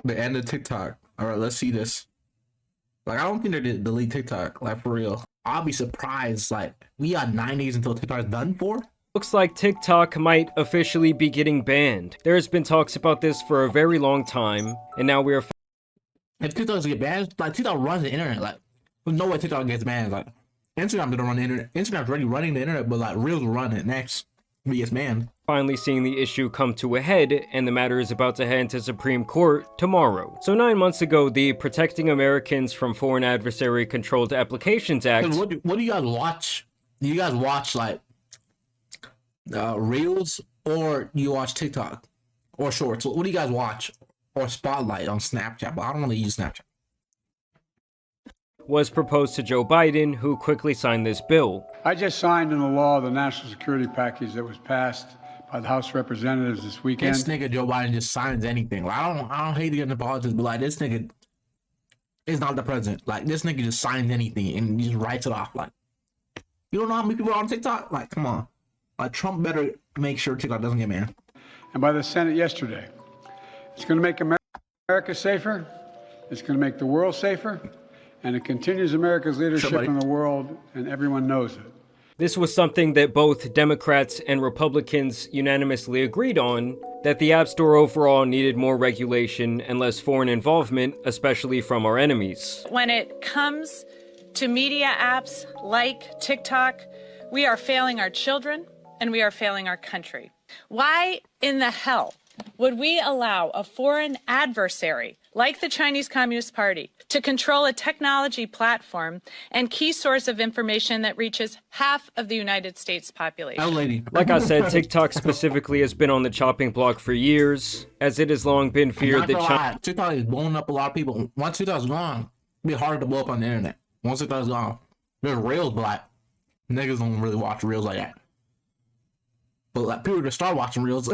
The end of TikTok. All right, let's see this. Like, I don't think they're gonna delete TikTok. Like, for real. I'll be surprised. Like, we got 9 days until TikTok is done for. Looks like TikTok might officially be getting banned. There's been talks about this for a very long time, and now we're... If TikTok doesn't get banned, like, TikTok runs the internet. Like, there's no way TikTok gets banned. Like, Instagram didn't run the internet. Instagram's already running the internet, but, like, Reels will run it next. If it gets banned. Finally seeing the issue come to a head, and the matter is about to head to Supreme Court tomorrow. So 9 months ago, the Protecting Americans from Foreign Adversary Controlled Applications Act... What do you guys watch? Do you guys watch, like, Reels, or you watch TikTok? Or Shorts? What do you guys watch? Or Spotlight on Snapchat? But I don't really use Snapchat. Was proposed to Joe Biden, who quickly signed this bill. I just signed into law the national security package that was passed by the House of Representatives this weekend. This nigga Joe Biden just signs anything. Like, I don't hate to get into politics, but like, this nigga is not the president. Like, this nigga just signs anything and he just writes it off. Like, you don't know how many people are on TikTok? Like, come on. Like, Trump better make sure TikTok doesn't get banned. And by the Senate yesterday. It's going to make America safer. It's going to make the world safer. And it continues America's leadership in the world, and everyone knows it. This was something that both Democrats and Republicans unanimously agreed on, that the App Store overall needed more regulation and less foreign involvement, especially from our enemies. When it comes to media apps like TikTok, we are failing our children and we are failing our country. Why in the hell would we allow a foreign adversary like the Chinese Communist Party to control a technology platform and key source of information that reaches half of the United States population? Like I said, TikTok specifically has been on the chopping block for years, as it has long been feared that China... TikTok is blowing up a lot of people. Once TikTok's gone, it'll be harder to blow up on the internet. Once TikTok's gone, there's Reels, but like, niggas don't really watch Reels like that. But like, people just start watching Reels.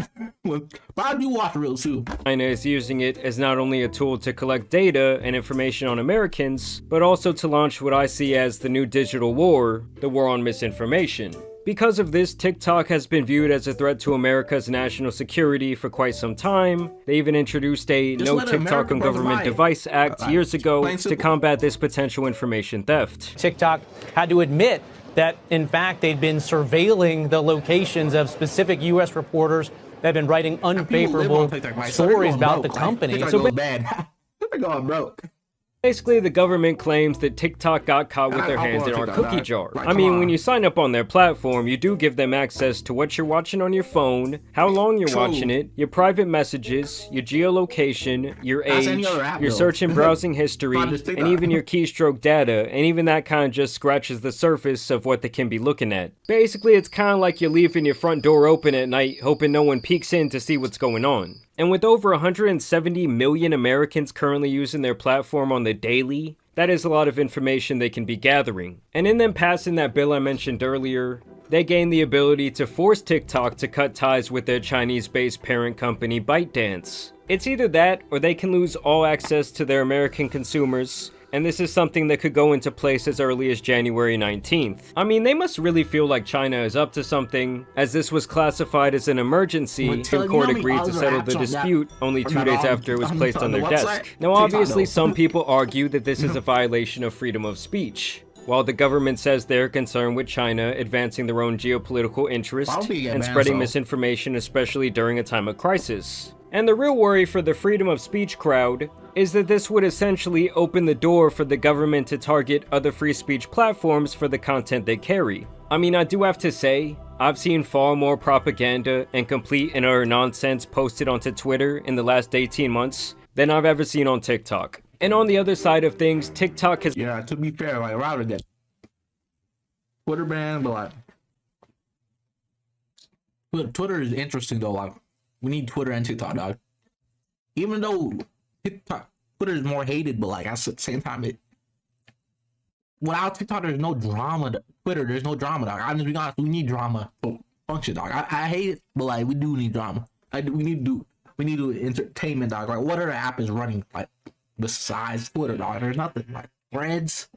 But I do watch Reels too. China is using it as not only a tool to collect data and information on Americans, but also to launch what I see as the new digital war, the war on misinformation. Because of this, TikTok has been viewed as a threat to America's national security for quite some time. They even introduced a No TikTok on Government Device Act years ago to combat this potential information theft. TikTok had to admit that, in fact, they'd been surveilling the locations of specific U.S. reporters that had been writing unfavorable stories about the company. So bad. They're going broke. Basically, the government claims that TikTok got caught with their hands in our cookie jar. I mean, when you sign up on their platform, you do give them access to what you're watching on your phone, how long you're watching it, your private messages, your geolocation, your age, your search and browsing history, and even your keystroke data, and even that kind of just scratches the surface of what they can be looking at. Basically, it's kind of like you're leaving your front door open at night, hoping no one peeks in to see what's going on. And with over 170 million Americans currently using their platform on the daily, that is a lot of information they can be gathering. And in them passing that bill I mentioned earlier, they gain the ability to force TikTok to cut ties with their Chinese-based parent company ByteDance. It's either that, or they can lose all access to their American consumers, and this is something that could go into place as early as January 19th. I mean, they must really feel like China is up to something, as this was classified as an emergency, and court agreed to settle the dispute only 2 days after it was placed on their desk. Now, obviously, some people argue that this is a violation of freedom of speech, while the government says they're concerned with China advancing their own geopolitical interest and spreading misinformation, especially during a time of crisis. And the real worry for the freedom of speech crowd is that this would essentially open the door for the government to target other free speech platforms for the content they carry. I mean, I do have to say, I've seen far more propaganda and complete and utter nonsense posted onto Twitter in the last 18 months than I've ever seen on TikTok. And on the other side of things, TikTok has... Yeah, to be fair, like, router that Twitter ban, but like... Twitter is interesting though, like, we need Twitter and TikTok, dog. Even though Twitter is more hated, but like, at the same time, without TikTok, there's no drama. Twitter, there's no drama, dog. I'm just being honest, we need drama to function, dog. I hate it, but like, we do need drama. We need to do entertainment, dog. Like, what other app is running like besides Twitter, dog? There's nothing. Like Threads,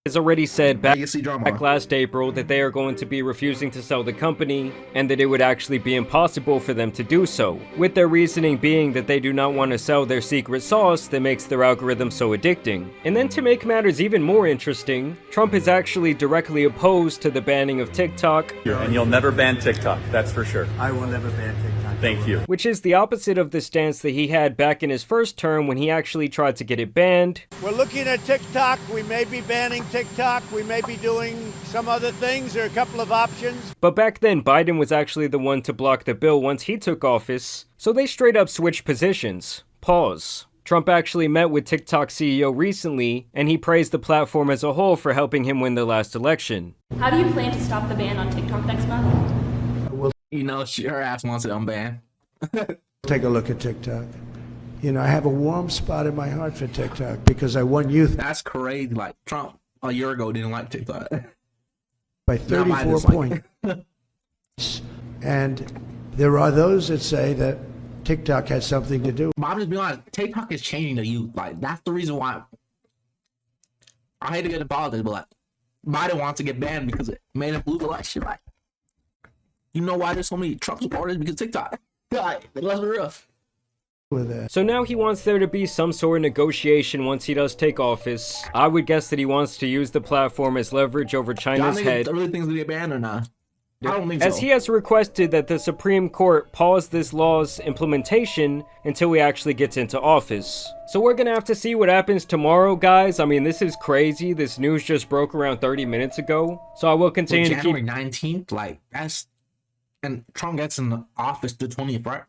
has already said back drama. last April that they are going to be refusing to sell the company and that it would actually be impossible for them to do so, with their reasoning being that they do not want to sell their secret sauce that makes their algorithm so addicting. And then to make matters even more interesting, Trump is actually directly opposed to the banning of TikTok. And you'll never ban TikTok, that's for sure. I will never ban TikTok. Thank you. Which is the opposite of the stance that he had back in his first term when he actually tried to get it banned. We're looking at TikTok. We may be banning TikTok. We may be doing some other things. There are a couple of options. But back then, Biden was actually the one to block the bill once he took office, so they straight up switched positions. Pause. Trump actually met with TikTok CEO recently, and he praised the platform as a whole for helping him win the last election. How do you plan to stop the ban on TikTok next month? You know, her ass wants it unbanned. Take a look at TikTok. You know, I have a warm spot in my heart for TikTok because I won youth. That's crazy. Like, Trump a year ago didn't like TikTok. By 34 points. And there are those that say that TikTok has something to do. But I'm just being honest, TikTok is changing the youth. Like, that's the reason why I hate to get into politics, but like, Biden wants to get banned because it made him lose the election. Like, you know why there's so many Trump supporters? Because TikTok. Like, let's be real. So now he wants there to be some sort of negotiation once he does take office. I would guess that he wants to use the platform as leverage over China's head. Really think it's gonna get banned or not? I don't think so. As he has requested that the Supreme Court pause this law's implementation until he actually gets into office. So we're gonna have to see what happens tomorrow, guys. I mean, this is crazy. This news just broke around 30 minutes ago. So I will continue to keep... January 19th, like, that's... And Trump gets in the office the 20th, right?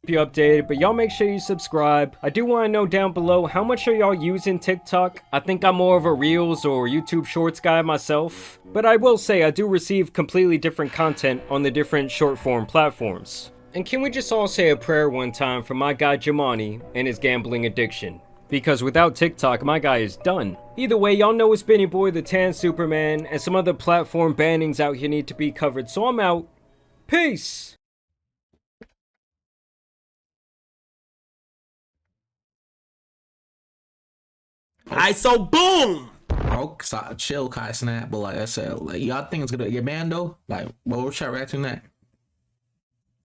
You updated, but y'all make sure you subscribe. I do want to know down below, how much are y'all using TikTok? I think I'm more of a Reels or YouTube Shorts guy myself, but I will say I do receive completely different content on the different short form platforms. And can we just all say a prayer one time for my guy Jamani and his gambling addiction? Because without TikTok, my guy is done. Either way, y'all know it's been your boy the Tan Superman, and some other platform bannings out here need to be covered, so I'm out. Peace! Alright, so boom! Bro, chill, Kai Snap, but like I said, like, y'all think it's gonna get banned though? Like, what should I react to that?